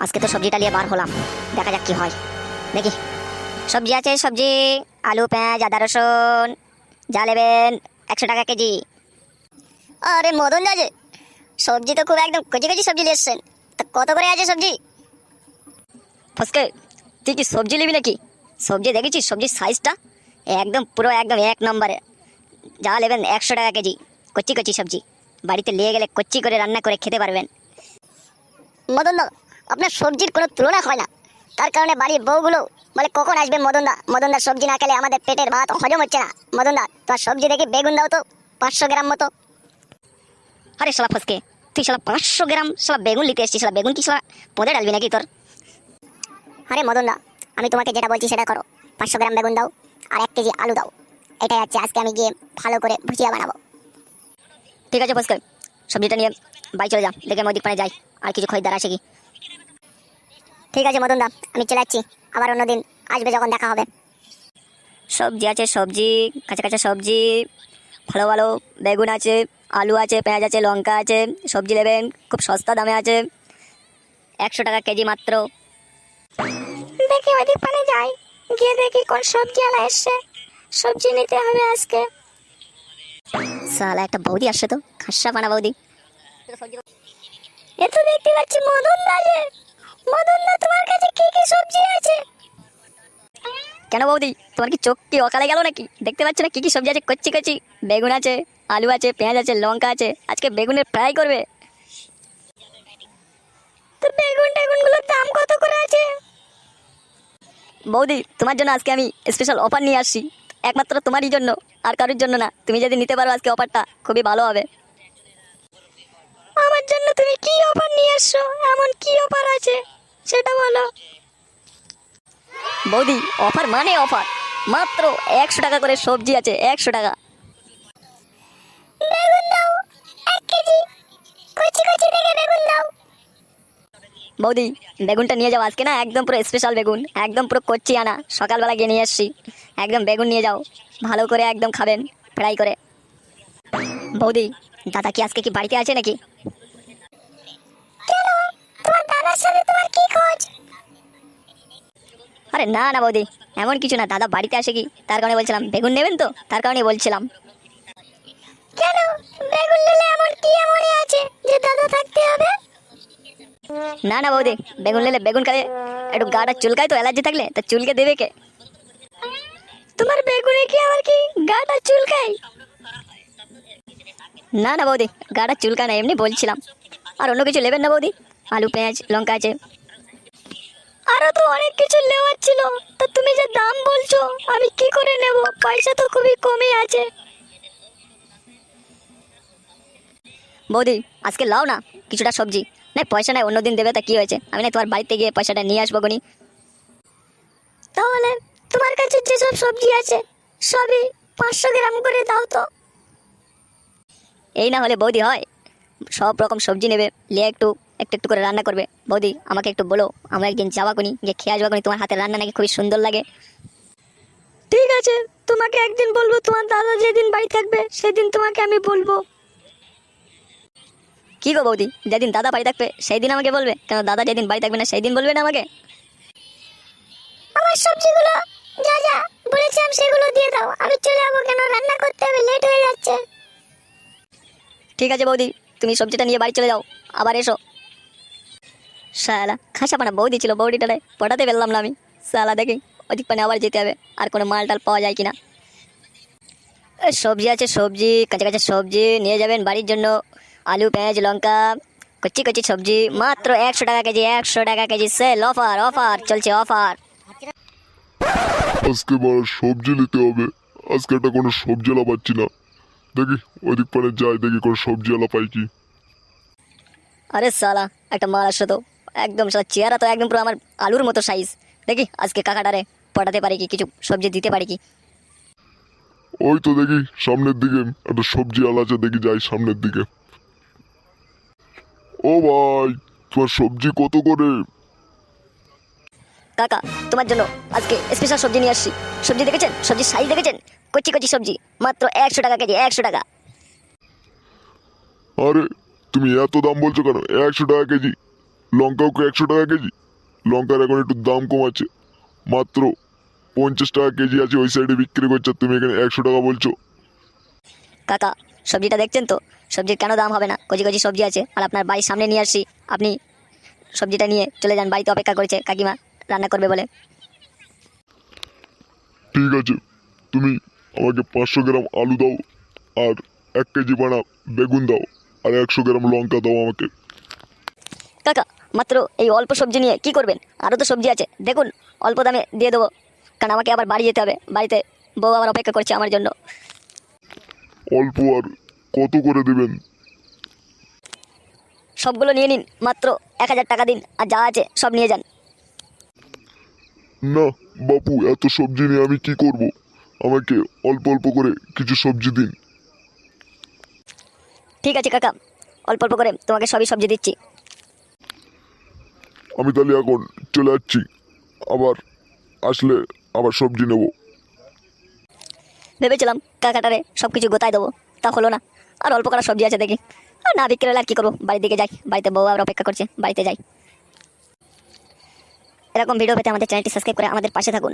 আজকে তো সবজিটা নিয়ে বার হলাম, দেখা যাক কি হয়। দেখি সবজি আছে, সবজি আলু পেঁয়াজ আদা রসুন যা নেবেন 100 টাকা কেজি। আরে মদন দা যে, সবজি তো খুব একদম কচি কচি সবজি নিয়ে এসছেন, তা কত করে আছে সবজি? ফসকে, তুই কি সবজি নিবি নাকি? সবজি দেখেছিস সবজির সাইজটা একদম পুরো একদম এক নম্বরে। যা নেবেন 100 টাকা কেজি, কচি কচি সবজি। বাড়িতে নিয়ে গেলে কচি করে রান্না করে খেতে পারবেন। মদন দা, আপনার সবজির কোনো তুলনা হয় না, তার কারণে বাড়ির বউগুলো বলে কখন আসবে মদন দা। মদন দা সবজি না খেলে আমাদের পেটের ভাত হজম হচ্ছে না। মদন দা, তোমার সবজি দেখি বেগুন দাও তো 500 গ্রাম মতো। আরে শালা ফসকে, তুই শালা 500 গ্রাম শালা বেগুন নিতে এসছিস, শালা বেগুন কি শালা পদে ডালবি নাকি তোর? আরে মদন দা, আমি তোমাকে যেটা বলছি সেটা করো। 500 গ্রাম বেগুন দাও আর 1 কেজি আলু দাও। এটাই আছে, আজকে আমি গিয়ে ভালো করে ভুজিয়া বানাবো। ঠিক আছে ফসকে, সবজিটা নিয়ে বাড়ি চলে যা, দেখে আমি ওদিক পানে যাই আর কিছু খরিদ্দার আসে কি। ঠিক আছে মদন দা, আমি চলে যাচ্ছি, আবার অন্যদিন আসবে যখন দেখা হবে। সবজি আছে, সবজি কাঁচা কাঁচা সবজি ভালো ভালো, বেগুন আছে, আলু আছে, পেঁয়াজ আছে, লঙ্কা আছে। সবজি নেবেন খুব সস্তা দামে আছে, 100 টাকা কেজি মাত্র। দেখি ওদিক পানে যাই, গিয়ে দেখি কোন সবজি আলা এসছে, সবজি নিতে হবে আজকে। সালা একটা বৌদি আসছে তো, খাসা পানা বৌদি। এ তো দেখতে পাচ্ছি মদন দা যে। মদন দা, তোমার কাছে কি কি সবজি আছে? কেন বৌদি, তোমার কি চোখ কি অকালে গেল নাকি? দেখতে পাচ্ছ না কি কি সবজি আছে, কচ্ছি কচ্ছি। বেগুন আছে, আলু আছে, পেঁয়াজ আছে, লঙ্কা আছে। আজকে বেগুনের ফ্রাই করবে। তো বেগুন টেগুন গুলোর দাম কত করে আছে? বৌদি, তোমার জন্য আজকে আমি স্পেশাল অফার নিয়ে আসছি, একমাত্র তোমারই জন্য, আর কারোর জন্য না। তুমি যদি নিতে পারো আজকে অফারটা, খুবই ভালো হবে। আমার জন্য তুমি কি অফার নিয়ে আসছো? এমন কি অফার আছে সেটা বলো। বৌদি, অফার মানে অফার, মাত্র 100 টাকা করে সবজি আছে, 100 টাকা। বেগুন দাও 1 কেজি, কচি কচি দেখে বেগুন দাও। বৌদি, বেগুনটা নিয়ে যাও আজকে না, একদম পুরো স্পেশাল বেগুন, একদম পুরো কচি আনা, সকালবেলা গিয়ে নিয়ে এসছি। একদম বেগুন নিয়ে যাও, ভালো করে একদম খাবেন ফ্রাই করে। বৌদি, দাদা কি আজকে কি বাড়িতে আছে নাকি? কেন, তোমার দাদার সাথে তোমার কি খোঁজ? আরে না না বৌদি, এমন কিছু না, দাদা বাড়িতে আসে কি তার কারণে বলছিলাম, বেগুন নেবেন তো তার কারণে বলছিলাম। কেন, বেগুন নিলে এমন কি এমনই আছে যে দাদা থাকতে হবে? না না বৌদি, বেগুন নিলে বেগুন খালে একটু গাটা চুলকায় তো, অ্যালার্জি থাকলে তো চুলকে দেবে কে? তোমার বেগুনে কি আমার কি গাটা চুলকায়? না না বৌদি, গাটা চুলকায় না, এমনি বলছিলাম। আর অন্য কিছু নেবেন না বৌদি? আলু পেঁয়াজ লঙ্কা আছে। আরো তো অনেক কিছু নেওয়ার ছিল, তা তুমি যে দাম বলছো আমি কি করে নেব, পয়সা তো খুবই কমই আছে। বৌদি, আজকে লাও না কিছুটা সবজি, না পয়সা নাই অন্যদিন দেবে, তা কি হয়েছে, আমি না তোমার বাড়িতে গিয়ে পয়সাটা নিয়ে আসবো গনি। তাহলে তোমার কাছে যেসব সবজি আছে সবই 500 গ্রাম করে দাও তো। এই না হলে বৌদি হয়? সব রকম সবজি নেবে, নিয়ে একটু একটু একটু করে রান্না করবে। বৌদি, আমাকে একটু বলো, আমরা একদিন যাওয়া কনি, গিয়ে খেয়ে আসবা কনি, তোমার হাতের রান্না নাকি খুবই সুন্দর লাগে। ঠিক আছে, তোমাকে একদিন বলবো, তোমার দাদা যেদিন বাড়ি থাকবে সেদিন তোমাকে আমি বলবো। কি গো বৌদি, যেদিন দাদা বাড়ি থাকবে সেই দিন আমাকে বলবে কেন? দাদা যেদিন বাড়ি থাকবে না সেই দিন বলবে না আমাকে? আমার সবজিগুলো যা যা বলেছিলাম সেগুলো দিয়ে দাও, আমি চলে যাবো, কেন রান্না করতে হবে, লেট হয়ে যাচ্ছে। ঠিক আছে বৌদি, তুমি সবজিটা নিয়ে বাড়ি চলে যাও, আবার এসো। শালা খাসা পানা বৌদি ছিল, বৌদিটারে পটাতে পেলাম না আমি। শালা দেখি ওদিক পানে আবার যেতে হবে, আর কোনো মাল টাল পাওয়া যায় কিনা। সবজি আছে, সবজি কাঁচা কাঁচা সবজি নিয়ে যাবেন বাড়ির জন্য। আলু পেঁয়াজ লঙ্কা কচি কচি সবজি মাত্র 100 টাকা কেজি, 100 টাকা কেজি, সেল অফার, অফার চলছে অফার। আজকে বড় সবজি নিতে হবে। আজকে একটা কোনো সবজি আলা পাচ্ছি না, দেখি ওইদিক পারে যাই, দেখি কোনো সবজি আলা পাই কি। আরে সালা একটা মাল আসছে তো, একদম সালা চেহারা তো একদম পুরো আমার আলুর মতো সাইজ। দেখি আজকে কাকাটারে পটাতে পারি কি, কিছু সবজি দিতে পারি কি। ওই তো দেখি সামনের দিকে একটা সবজি আলা আছে, দেখি যাই সামনের দিকে। ও ভাই, তোমার সবজি কত করে? কাকা, তোমার জন্য আজকে স্পেশাল সবজি নিয়ে আসছি। সবজি দেখেছেন, সবজির সাইজ দেখেছেন? কচি কচি সবজি মাত্র 100 টাকা কেজি, 100 টাকা। আরে তুমি এত দাম বলছো কেন? 100 টাকা কেজি? লঙ্কাও কি 100 টাকা কেজি? লঙ্কার এখন একটু দাম কম আছে, মাত্র 50 টাকা কেজি আছে, ওই সাইডে বিক্রি করছে, তুমি এখানে 100 টাকা বলছো। কাকা, সবজিটা দেখছেন তো, সবজির কেন দাম হবে না? কচি কচি সবজি আছে, আর আপনার বাড়ির সামনে নিয়ে আসছি, আপনি সবজিটা নিয়ে চলে যান, বাড়িতে অপেক্ষা করেছে কাকিমা রান্না করবে বলে। ঠিক আছে, তুমি আমাকে 500 গ্রাম আলু দাও, আর 1 কেজি বানা বেগুন দাও, আর 100 গ্রাম লঙ্কা দাও আমাকে। কাকা, মাত্র এই অল্প সবজি নিয়ে কি করবেন? আরও তো সবজি আছে, দেখুন অল্প দামে দিয়ে দেবো, কারণ আমাকে আবার বাড়ি যেতে হবে, বাড়িতে বউ আবার অপেক্ষা করছে আমার জন্য। অল্প আর কত করে দেবেন? সবগুলো নিয়ে নিন, মাত্র 1000 টাকা দিন, আর যা আছে সব নিয়ে যান। না বাপু, এত সবজি নিয়ে আমি কি করব? আমাকে অল্প অল্প করে কিছু সবজি দিন। ঠিক আছে কাকা, অল্প অল্প করে তোমাকে সবই সবজি দিচ্ছি। আমি তাহলে এখন চলে যাচ্ছি, আবার আসলে আবার সবজি নেব। ভেবেছিলাম কাকাটারে সব কিছু গোতায় দেবো, তা হলো না, আর অল্প করা সবজি আছে দেখি। আর না বিক্রি হলে আর কী করবো, বাড়ির দিকে যাই, বাড়িতে বউ আর অপেক্ষা করছে, বাড়িতে যাই। এরকম ভিডিও পেতে আমাদের চ্যানেলটি সাবস্ক্রাইব করে আমাদের পাশে থাকুন।